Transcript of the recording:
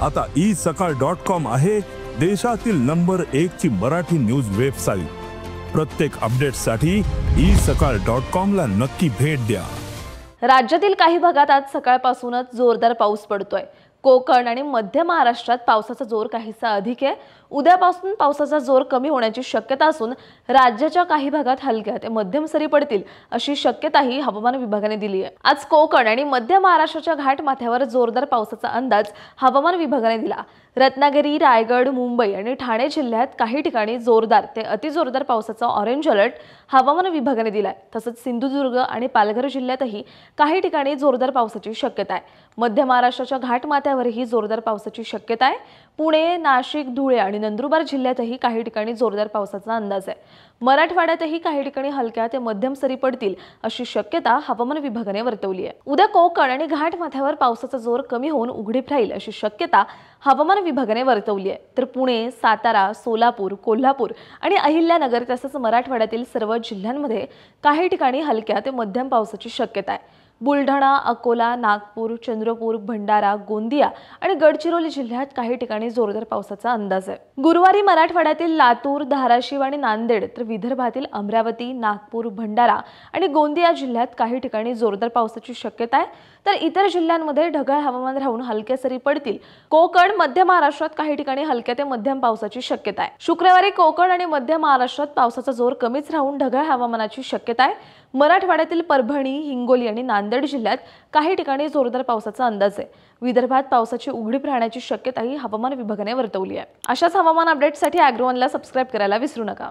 आता isakal.com आहे देशातील नंबर 1 ची मराठी न्यूज वेबसाईट। प्रत्येक अपडेटसाठी isakal.com ला नक्की भेट द्या। राज्यातील काही भागात आज सकाळपासूनच जोरदार पाऊस पडतोय। कोकण आणि मध्य महाराष्ट्रात पावसाचा जोर काहीसा अधिक आहे। उद्यापासून पावसाचा जोर कमी होण्याची शक्यता असून राज्याच्या काही भागात हलक्या ते मध्यम सरी पडतील अशी शक्यताही हवामान विभागाने दिली आहे। आज कोकण आणि मध्य महाराष्ट्राच्या घाटमाथ्यावर जोरदार पावसाचा अंदाज हवामान विभागाने दिला। रत्नागिरी, रायगड, मुंबई आणि ठाणे जिल्ह्यात काही ठिकाणी जोरदार ते अतिजोरदार पावसाचा ऑरेंज अलर्ट हवामान विभागाने दिलाय। तसंच सिंधुदुर्ग आणि पालघर जिल्ह्यातही काही ठिकाणी जोरदार पावसाची शक्यता आहे। मध्य महाराष्ट्राच्या घाटमाथ्यावरही जोरदार पावसाची शक्यता आहे। पुणे, नाशिक, धुळे आणि नंदुरबार जिल्ह्यातही काही ठिकाणी जोरदार पावसाचा अंदाज आहे। मराठवाड्यातही काही ठिकाणी हलक्या ते मध्यम सरी पडतील अशी शक्यता हवामान विभागाने वर्तवली आहे। उद्या कोकण आणि घाटमाथ्यावर पावसाचा जोर कमी होऊन उघडीप राहील अशी शक्यता हवामान विभागाने वर्तवली आहे। तर पुणे, सातारा, सोलापूर, कोल्हापूर आणि अहिल्यानगर तसंच मराठवाड्यातील सर्व जिल्ह्यांमध्ये काही ठिकाणी हलक्या ते मध्यम पावसाची शक्यता आहे। बुलढाणा, अकोला, नागपूर, चंद्रपूर, भंडारा, गोंदिया आणि गडचिरोली जिल्ह्यात काही ठिकाणी जोरदार पावसाचा अंदाज आहे। गुरुवारी मराठवाड्यातील लातूर, धाराशिव आणि नांदेड तर विदर्भातील अमरावती, नागपूर, भंडारा आणि गोंदिया जिल्ह्यात काही ठिकाणी जोरदार पावसाची शक्यता आहे। तर इतर जिल्ह्यांमध्ये ढगाळ हवामान राहून हलक्या सरी पडतील। कोकण, मध्य महाराष्ट्रात काही ठिकाणी हलक्या ते मध्यम पावसाची शक्यता आहे। शुक्रवारी कोकण आणि मध्य महाराष्ट्रात पावसाचा जोर कमीच राहून ढगाळ हवामानाची शक्यता आहे। मराठवाड्यातील परभणी, हिंगोली आणि नांदेड जिल्ह्यात काही ठिकाणी जोरदार पावसाचा अंदाज आहे। विदर्भात पावसाची उघडीप राहण्याची शक्यताही हवामान विभागाने वर्तवली आहे। अशाच हवामान अपडेट्ससाठी ॲग्रोवनला सबस्क्राइब करायला विसरू नका।